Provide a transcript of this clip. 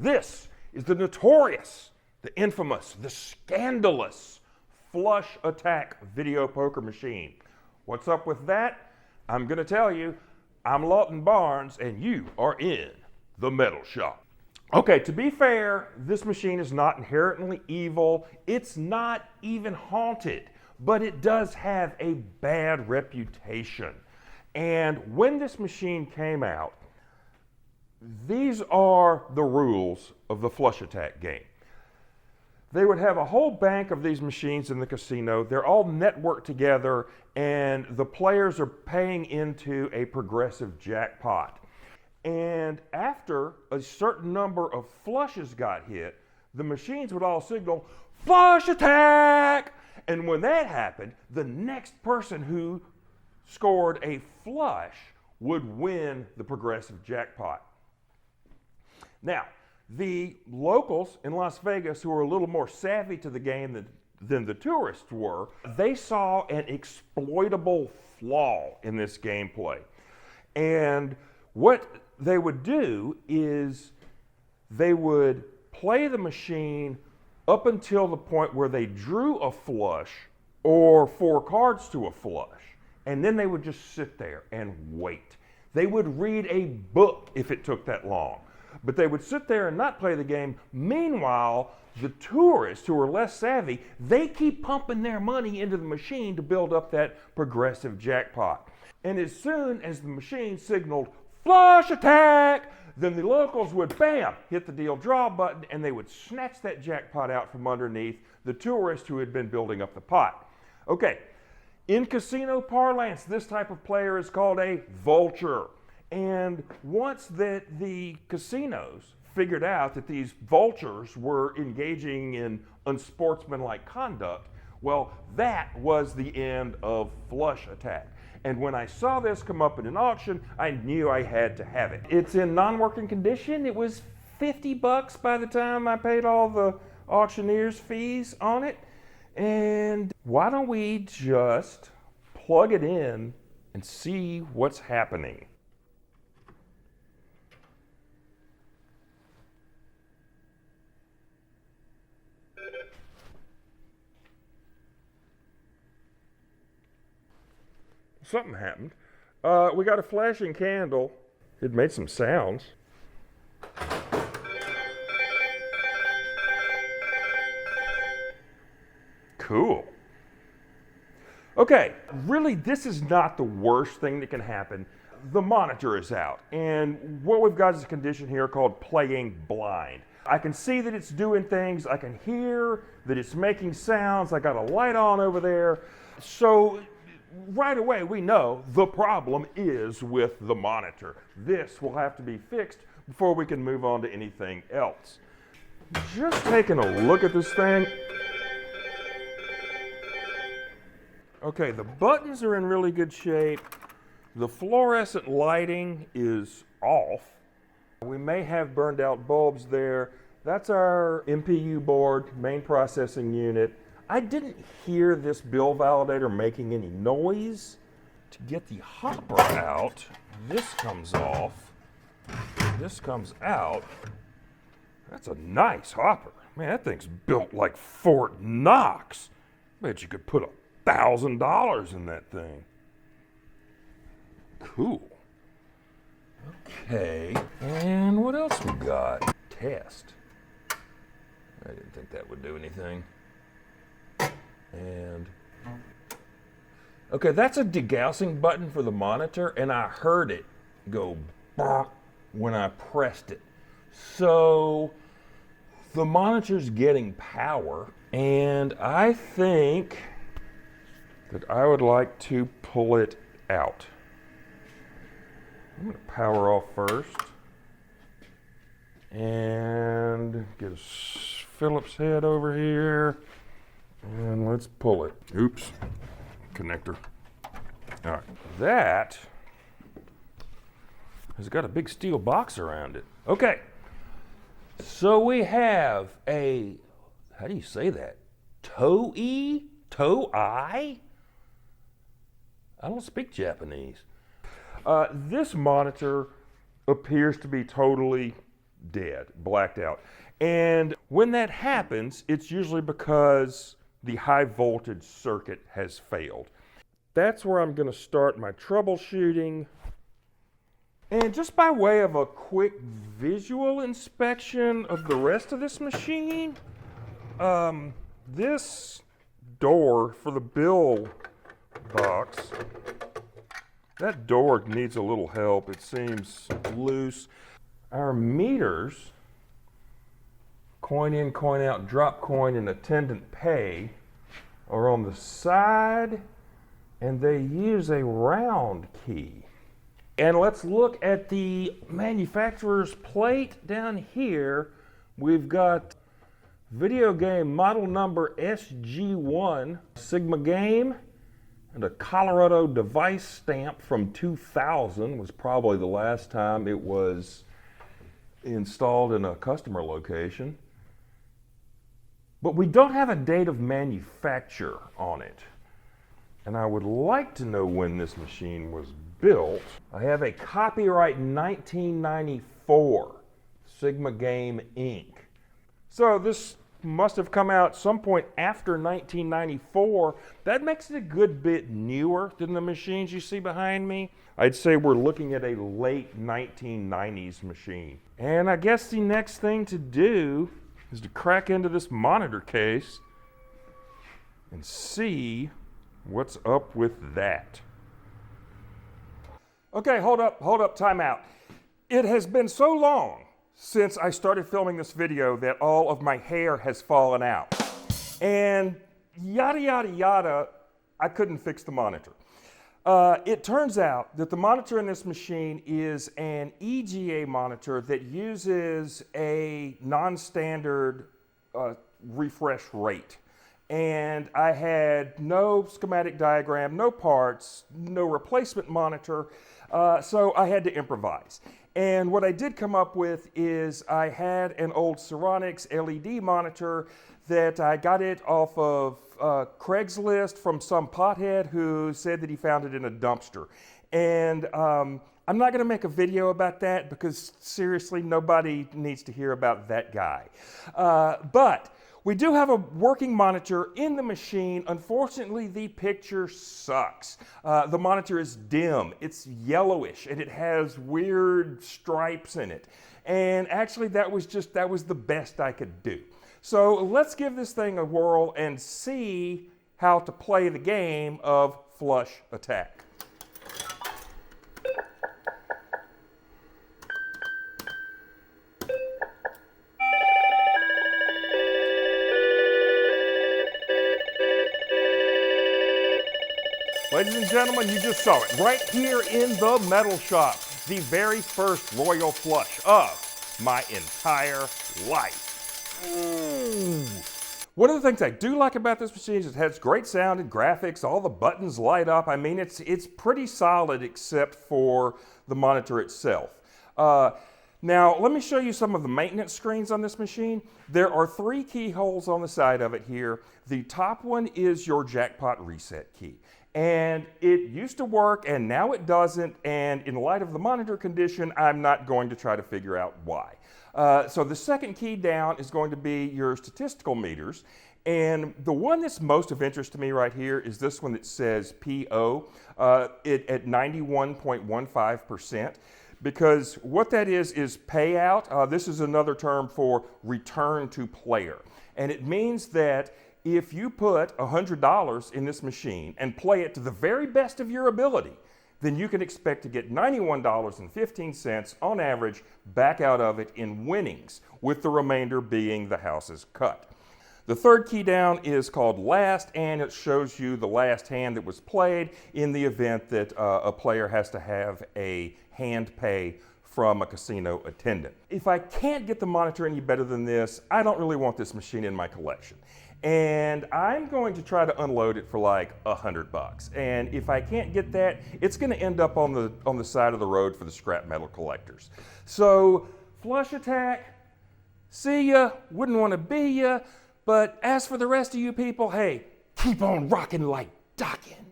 This is the notorious, the infamous, the scandalous flush attack video poker machine. What's up with that? I'm going to tell you. I'm Lawton Barnes, and you are in the metal shop. Okay, to be fair, this machine is not inherently evil. It's not even haunted, but it does have a bad reputation. And when this machine came out, these are the rules of the flush attack game. They would have a whole bank of these machines in the casino. They're all networked together, and the players are paying into a progressive jackpot. And after a certain number of flushes got hit, the machines would all signal, "Flush attack!" And when that happened, the next person who scored a flush would win the progressive jackpot. Now, the locals in Las Vegas, who are a little more savvy to the game than the tourists were, they saw an exploitable flaw in this gameplay. And what they would do is they would play the machine up until the point where they drew a flush or 4 cards to a flush. And then they would just sit there and wait. They would read a book if it took that long. But they would sit there and not play the game. Meanwhile, the tourists who are less savvy, they keep pumping their money into the machine to build up that progressive jackpot. And as soon as the machine signaled flush attack, then the locals would, bam, hit the deal draw button, and they would snatch that jackpot out from underneath the tourists who had been building up the pot. Okay, in casino parlance, this type of player is called a vulture. And once that the casinos figured out that these vultures were engaging in unsportsmanlike conduct, well, that was the end of flush attack. And when I saw this come up in an auction, I knew I had to have it. It's in non-working condition. It was $50 by the time I paid all the auctioneer's fees on it. And why don't we just plug it in and see what's happening? Something happened. We got a flashing candle. It made some sounds. Cool. Okay, really, this is not the worst thing that can happen. The monitor is out, and what we've got is a condition here called playing blind. I can see that it's doing things. I can hear that it's making sounds. I got a light on over there. So right away, we know the problem is with the monitor. This will have to be fixed before we can move on to anything else. Just taking a look at this thing. Okay, the buttons are in really good shape. The fluorescent lighting is off. We may have burned out bulbs there. That's our MPU board, main processing unit. I didn't hear this bill validator making any noise. To get the hopper out, this comes off, this comes out. That's a nice hopper. Man, that thing's built like Fort Knox. Bet you could put $1,000 in that thing. Cool. Okay, and what else we got? Test. I didn't think that would do anything. And okay, that's a degaussing button for the monitor, and I heard it go bonk when I pressed it. So the monitor's getting power, and I think that I would like to pull it out. I'm going to power off first and get a Phillips head over here. And let's pull it. Oops, connector. All right, that has got a big steel box around it. Okay, so we have a, how do you say that? Toei? Toei? I don't speak Japanese. This monitor appears to be totally dead, blacked out. And when that happens, it's usually because the high voltage circuit has failed. That's where I'm going to start my troubleshooting. And just by way of a quick visual inspection of the rest of this machine, this door for the bill box, that door needs a little help. It seems loose. Our meters, coin in, coin out, drop coin, and attendant pay, are on the side, and they use a round key. And let's look at the manufacturer's plate down here. We've got video game model number SG1, Sigma game, and a Colorado device stamp from 2000 was probably the last time it was installed in a customer location. But we don't have a date of manufacture on it. And I would like to know when this machine was built. I have a copyright 1994, Sigma Game Inc. So this must have come out some point after 1994. That makes it a good bit newer than the machines you see behind me. I'd say we're looking at a late 1990s machine. And I guess the next thing to do is to crack into this monitor case and see what's up with that. Okay, hold up, time out. It has been so long since I started filming this video that all of my hair has fallen out. And yada, yada, yada, I couldn't fix the monitor. It turns out that the monitor in this machine is an EGA monitor that uses a non-standard refresh rate. And I had no schematic diagram, no parts, no replacement monitor, so I had to improvise. And what I did come up with is I had an old Ceronics LED monitor that I got it off of Craigslist from some pothead who said that he found it in a dumpster. And I'm not going to make a video about that because seriously, nobody needs to hear about that guy. But we do have a working monitor in the machine. Unfortunately, the picture sucks. The monitor is dim, it's yellowish, and it has weird stripes in it. And actually, that was the best I could do. So let's give this thing a whirl and see how to play the game of flush attack. Ladies and gentlemen, you just saw it right here in the metal shop. The very first royal flush of my entire life. One of the things I do like about this machine is it has great sound and graphics. All the buttons light up. I mean, it's pretty solid except for the monitor itself. Now, let me show you some of the maintenance screens on this machine. There are 3 keyholes on the side of it here. The top one is your jackpot reset key. And it used to work and now it doesn't, and in light of the monitor condition, I'm not going to try to figure out why. So the second key down is going to be your statistical meters, and the one that's most of interest to me right here is this one that says PO at 91.15%, because what that is payout. This is another term for return to player, and it means that if you put $100 in this machine and play it to the very best of your ability, then you can expect to get $91.15 on average back out of it in winnings, with the remainder being the house's cut. The third key down is called last, and it shows you the last hand that was played in the event that a player has to have a hand pay from a casino attendant. If I can't get the monitor any better than this, I don't really want this machine in my collection. And I'm going to try to unload it for like $100. And if I can't get that, it's going to end up on the side of the road for the scrap metal collectors. So flush attack, see ya, wouldn't want to be ya. But as for the rest of you people, hey, keep on rocking like Dockin'.